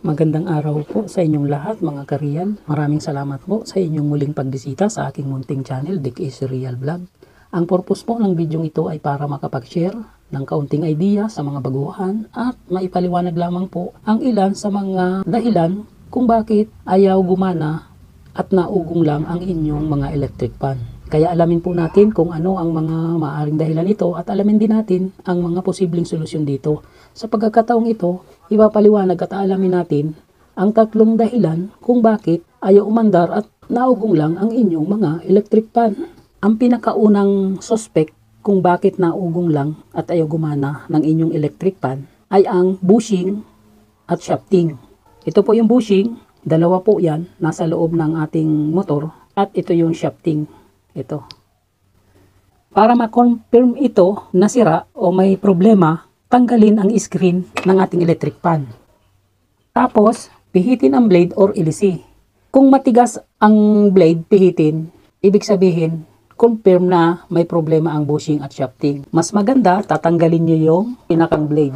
Magandang araw po sa inyong lahat mga kariyan. Maraming salamat po sa inyong muling pagbisita sa aking munting channel, Dick is Real Vlog. Ang purpose po ng video ito ay para makapag-share ng kaunting idea sa mga baguhan at maipaliwanag lamang po ang ilan sa mga dahilan kung bakit ayaw gumana at naugong lang ang inyong mga electric fan. Kaya alamin po natin kung ano ang mga maaaring dahilan nito at alamin din natin ang mga posibleng solusyon dito. Sa pagkakataong ito, ipapaliwanag at alamin natin ang tatlong dahilan kung bakit ayaw umandar at naugong lang ang inyong mga electric fan. Ang pinakaunang suspect kung bakit naugong lang at ayaw gumana ng inyong electric fan ay ang bushing at shafting. Ito po yung bushing, dalawa po yan, nasa loob ng ating motor, at ito yung shafting. Ito. Para ma-confirm ito na sira o may problema, tanggalin ang screen ng ating electric fan. Tapos, pihitin ang blade or ilisi. Kung matigas ang blade, pihitin, ibig sabihin, confirm na may problema ang bushing at shafting. Mas maganda, tatanggalin nyo yung pinakang blade.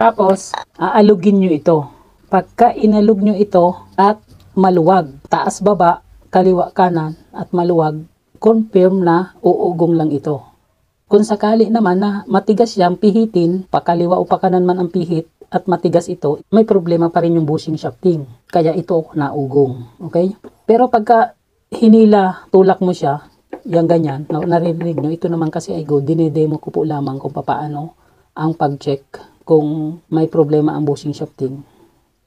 Tapos, aalugin nyo ito. Pagka inalug nyo ito at maluwag, taas baba, kaliwa kanan at maluwag, confirm na uugong lang ito. Kung sakali naman na matigas siyang pihitin, pakaliwa o pakanan man ang pihit at matigas ito, may problema pa rin yung bushing shafting. Kaya ito naugong. Okay? Pero pagka hinila, tulak mo siya, yung ganyan, naririnig nyo, ito naman kasi ay go, dinedemo ko po lamang kung paano ang pag-check kung may problema ang bushing shafting.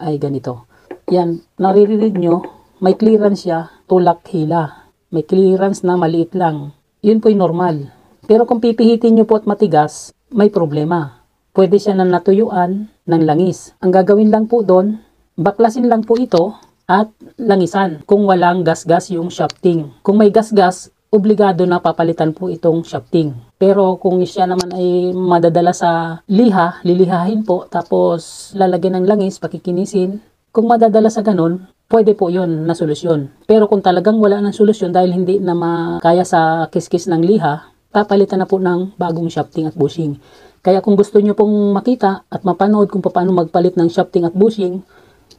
Ay ganito. Yan, naririnig nyo, may clearance siya, tulak, hila. May clearance na maliit lang. Yun po yung normal. Pero kung pipihitin nyo po at matigas, may problema. Pwede siya na natuyuan ng langis. Ang gagawin lang po doon, baklasin lang po ito at langisan kung walang gas-gas yung shafting. Kung may gas-gas, obligado na papalitan po itong shafting. Pero kung siya naman ay madadala sa liha, lilihahin po, tapos lalagyan ng langis, pakikinisin. Kung madadala sa ganun, pwede po yun na solusyon. Pero kung talagang wala ng solusyon dahil hindi na makaya sa kiskis ng liha, papalitan na po ng bagong shafting at bushing. Kaya kung gusto nyo pong makita at mapanood kung paano magpalit ng shafting at bushing,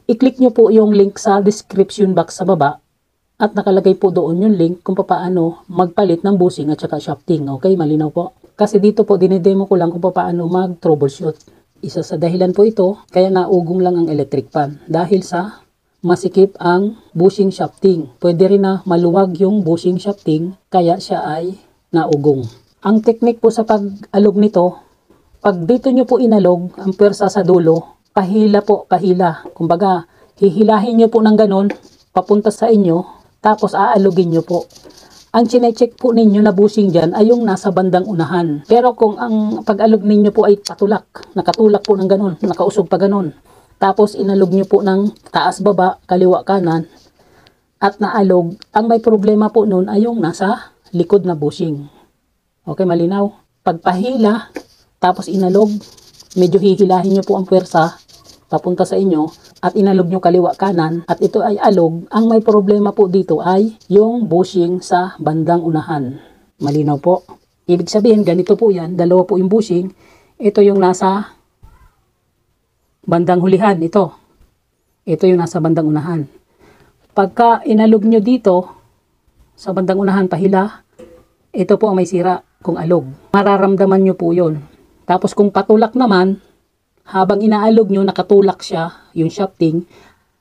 i-click nyo po yung link sa description box sa baba at nakalagay po doon yung link kung paano magpalit ng bushing at saka shafting. Okay, malinaw po. Kasi dito po dinedemo ko lang kung paano mag-troubleshoot. Isa sa dahilan po ito, kaya naugong lang ang electric fan dahil sa masikip ang bushing shafting. Pwede rin na maluwag yung bushing shafting kaya siya ay naugong. Ang technique po sa pag-alog nito, pag dito nyo po inalog ang pwersa sa dulo, pahila po, pahila. Kumbaga, hihilahin nyo po ng ganun, papunta sa inyo, tapos aalugin nyo po. Ang chinecheck po ninyo na bushing dyan ay yung nasa bandang unahan. Pero kung ang pag-alog ninyo po ay patulak, nakatulak po ng ganun, nakausog pa ganun, tapos inalog nyo po ng taas baba, kaliwa kanan, at naalog, ang may problema po nun ay yung nasa likod na bushing. Okay, malinaw? Pagpahila, tapos inalog, medyo hihilahin nyo po ang pwersa, papunta sa inyo, at inalog nyo kaliwa kanan, at ito ay alog, ang may problema po dito ay yung bushing sa bandang unahan. Malinaw po? Ibig sabihin, ganito po yan, dalawa po yung bushing, ito yung nasa bandang hulihan, ito. Ito yung nasa bandang unahan. Pagka inalog nyo dito, sa bandang unahan, pahila, ito po ang may sira kung alog. Mararamdaman nyo po yun. Tapos kung patulak naman, habang inaalog nyo, nakatulak siya, yung shafting,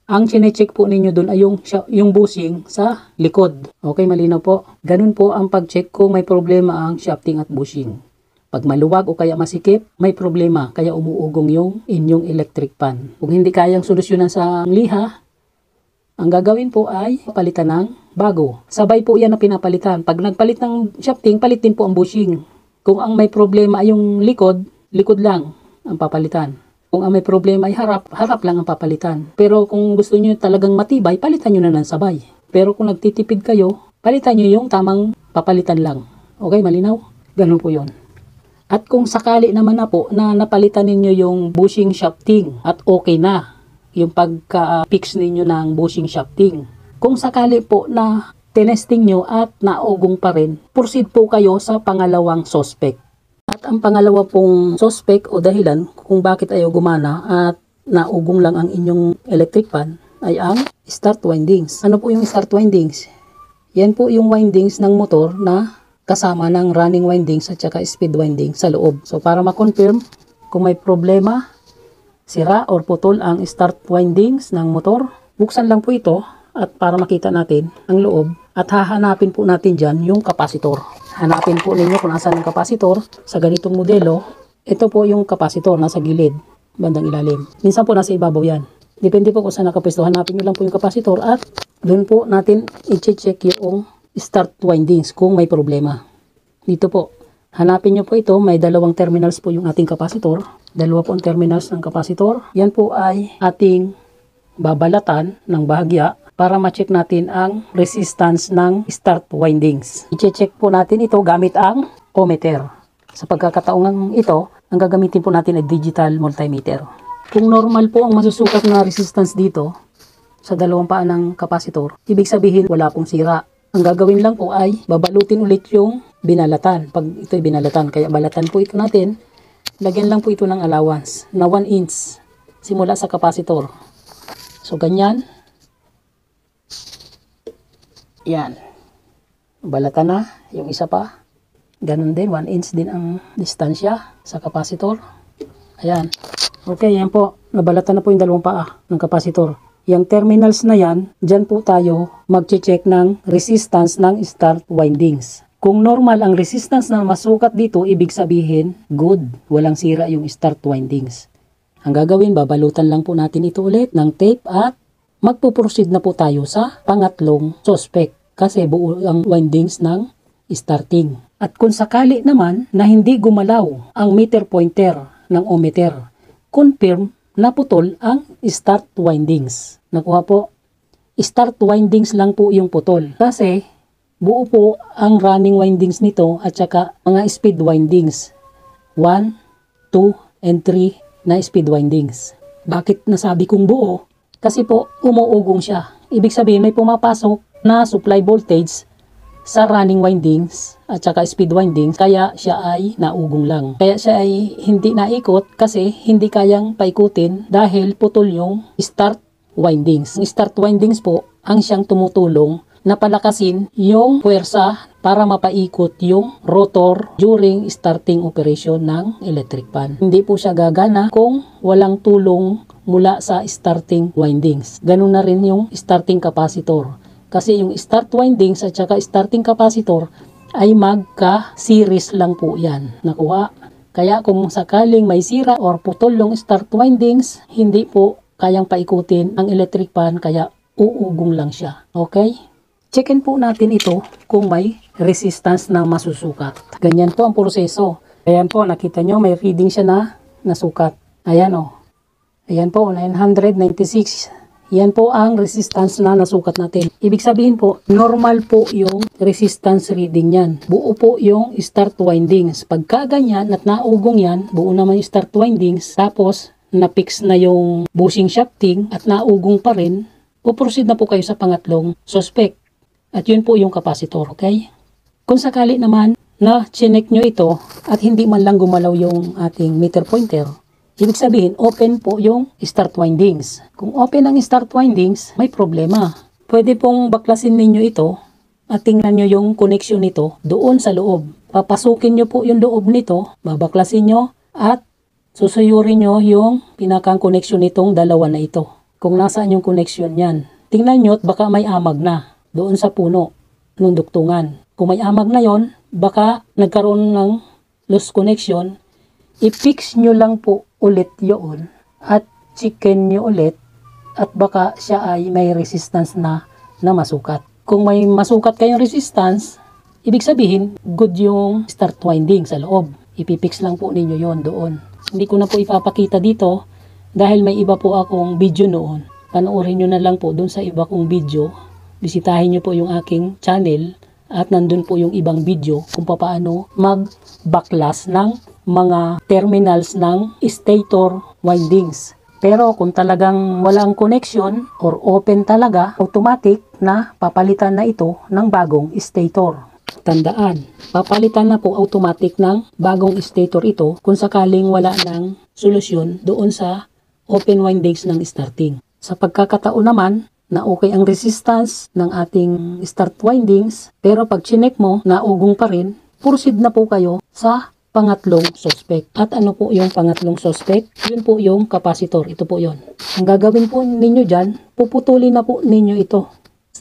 ang chinecheck po ninyo dun ay yung bushing sa likod. Okay, malinaw po? Ganun po ang pag-check kung may problema ang shafting at bushing. Pag maluwag o kaya masikip, may problema, kaya umuugong yung inyong electric fan. Kung hindi kayang solusyonan sa liha, ang gagawin po ay palitan ng bago. Sabay po yan na pinapalitan. Pag nagpalit ng shafting, palit din po ang bushing. Kung ang may problema ay yung likod, likod lang ang papalitan. Kung ang may problema ay harap, harap lang ang papalitan. Pero kung gusto nyo talagang matibay, palitan nyo na ng sabay. Pero kung nagtitipid kayo, palitan nyo yung tamang papalitan lang. Okay, malinaw? Ganun po yun. At kung sakali naman na po na napalitan ninyo yung bushing shafting at okay na yung pagka-fix ninyo ng bushing shafting. Kung sakali po na tinesting nyo at naugong pa rin, proceed po kayo sa pangalawang suspect. At ang pangalawa pong suspect o dahilan kung bakit ayaw gumana at naugong lang ang inyong electric fan ay ang start windings. Ano po yung start windings? Yan po yung windings ng motor na kasama ng running windings at saka speed windings sa loob. So para ma-confirm kung may problema, sira or putol ang start windings ng motor, buksan lang po ito at para makita natin ang loob at hahanapin po natin dyan yung kapasitor. Hanapin po ninyo kung nasaan ang kapasitor sa ganitong modelo. Ito po yung kapasitor nasa gilid, bandang ilalim. Minsan po nasa ibabaw yan. Depende po kung saan nakapwesto. Hanapin nyo lang po yung kapasitor at doon po natin i-check yung start windings kung may problema. Dito po, hanapin nyo po ito. May dalawang terminals po yung ating kapasitor. Dalawa po ang terminals ng kapasitor. Yan po ay ating babalatan ng bahagya para ma-check natin ang resistance ng start windings. I-check po natin ito gamit ang ohmmeter. Sa pagkakataong ito, ang gagamitin po natin ay digital multimeter. Kung normal po ang masusukat na resistance dito sa dalawang paa ng kapasitor, ibig sabihin wala pong sira. Ang gagawin lang po ay babalutin ulit yung binalatan. Pag ito'y binalatan, kaya balatan po ito natin, lagyan lang po ito ng allowance na 1 inch simula sa kapasitor. So ganyan. Yan. Balatan na yung isa pa. Ganun din, 1 inch din ang distansya sa kapasitor. Ayan. Okay, yan po. Nabalatan na po yung dalawang paa ng kapasitor. Yung terminals na yan, dyan po tayo mag-check ng resistance ng start windings. Kung normal ang resistance na masukat dito, ibig sabihin, good. Walang sira yung start windings. Ang gagawin, babalutan lang po natin ito ulit ng tape at magpo-proceed na po tayo sa pangatlong suspect. Kasi buo ang windings ng starting. At kung sakali naman na hindi gumalaw ang meter pointer ng ohmmeter, confirm na putol ang start windings. Nakuha po, start windings lang po yung putol. Kasi buo po ang running windings nito at saka mga speed windings. 1, 2, and 3 na speed windings. Bakit nasabi kong buo? Kasi po umuugong siya. Ibig sabihin may pumapasok na supply voltage sa running windings at saka speed windings, kaya siya ay naugong lang. Kaya siya ay hindi naikot kasi hindi kayang paikutin dahil putol yung start windings. Ang start windings po ang siyang tumutulong na palakasin yung puwersa para mapaikot yung rotor during starting operation ng electric fan. Hindi po siya gagana kung walang tulong mula sa starting windings. Ganun na rin yung starting capacitor. Kasi yung start windings at saka starting capacitor ay magka-series lang po yan. Nakuha. Kaya kung sakaling may sira or putol yung start windings, hindi po kayang paikutin ang electric fan kaya uugong lang siya. Okay? Checkin po natin ito kung may resistance na masusukat. Ganyan po ang proseso. Ayan po, nakita nyo may reading siya na nasukat. Ayan o. Ayan po, 996. Yan po ang resistance na nasukat natin. Ibig sabihin po, normal po yung resistance reading yan. Buo po yung start windings. Pagka ganyan at naugong yan, buo naman yung start windings, tapos na-fix na yung bushing shafting at naugong pa rin, puproceed na po kayo sa pangatlong suspect. At yun po yung capacitor, okay? Kung sakali naman na chinek nyo ito at hindi man lang gumalaw yung ating meter pointer, ibig sabihin, open po yung start windings. Kung open ang start windings, may problema. Pwede pong baklasin ninyo ito at tingnan nyo yung connection nito doon sa loob. Papasukin nyo po yung loob nito, babaklasin nyo at susuyurin nyo yung pinakang connection nitong dalawa na ito. Kung nasaan yung connection yan. Tingnan nyo at baka may amag na doon sa puno ng duktungan. Kung may amag na yon, baka nagkaroon ng loose connection, i-fix nyo lang po ulit yun at chicken nyo ulit at baka siya ay may resistance na masukat. Kung may masukat kayong resistance, ibig sabihin good yung start winding sa loob. Ipipix lang po ninyo yon doon. Hindi ko na po ipapakita dito dahil may iba po akong video noon. Panoorin nyo na lang po doon sa iba kong video. Bisitahin nyo po yung aking channel at nandun po yung ibang video kung paano mag-backlas ng mga terminals ng stator windings. Pero kung talagang walang connection or open talaga, automatic na papalitan na ito ng bagong stator. Tandaan, papalitan na po automatic ng bagong stator ito kung sakaling wala ng solusyon doon sa open windings ng starting. Sa pagkakataon naman na okay ang resistance ng ating start windings, pero pag chinek mo na ugong pa rin, proceed na po kayo sa pangatlong suspect. At ano po yung pangatlong suspect? Yun po yung capacitor. Ito po yun. Ang gagawin po ninyo dyan, puputulin na po ninyo ito.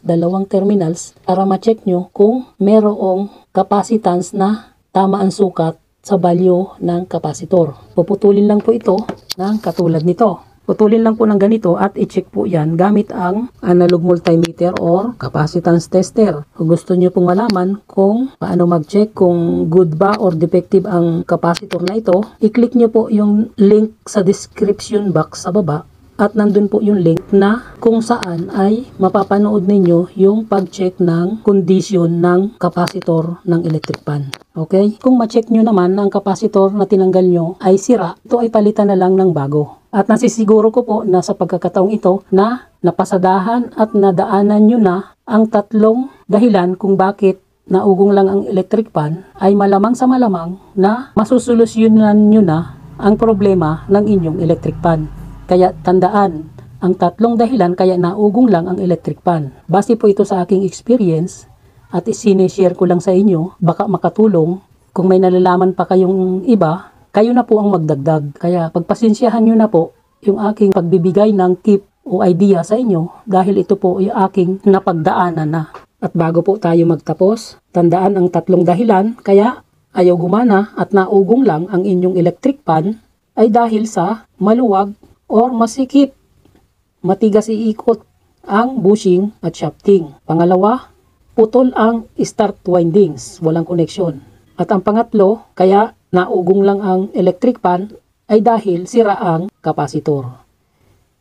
Dalawang terminals para ma-check nyo kung merong capacitance na tama ang sukat sa value ng capacitor. Puputulin lang po ito ng katulad nito. Putulin lang po ng ganito at i-check po yan gamit ang analog multimeter or capacitance tester. Kung gusto nyo pong malaman kung paano mag-check kung good ba or defective ang capacitor na ito, i-click nyo po yung link sa description box sa baba at nandun po yung link na kung saan ay mapapanood ninyo yung pag-check ng condition ng capacitor ng electric pan. Okay? Kung ma-check nyo naman na ang capacitor na tinanggal nyo ay sira, ito ay palitan na lang ng bago. At nasisiguro ko po na sa pagkakataong ito na napasadahan at nadaanan nyo na ang tatlong dahilan kung bakit naugong lang ang electric pan, ay malamang sa malamang na masusolusyonan nyo na ang problema ng inyong electric pan. Kaya tandaan, ang tatlong dahilan kaya naugong lang ang electric pan. Base po ito sa aking experience at sinishare ko lang sa inyo, baka makatulong. Kung may nalalaman pa kayong iba, kayo na po ang magdagdag. Kaya pagpasensyahan nyo na po yung aking pagbibigay ng tip o idea sa inyo dahil ito po yung aking napagdaanan na. At bago po tayo magtapos, tandaan ang tatlong dahilan kaya ayaw gumana at naugong lang ang inyong electric pan ay dahil sa maluwag or masikip, matigas iikot ang bushing at shafting. Pangalawa, putol ang start windings, walang koneksyon. At ang pangatlo, kaya naugong lang ang electric pan ay dahil sira ang kapasitor.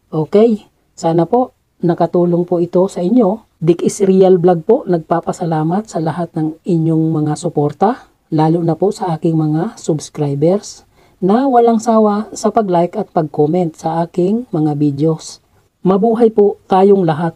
Okay, sana po nakatulong po ito sa inyo. Dick is Real Vlog po, nagpapasalamat sa lahat ng inyong mga suporta, lalo na po sa aking mga subscribers na walang sawa sa pag-like at pag-comment sa aking mga videos. Mabuhay po tayong lahat.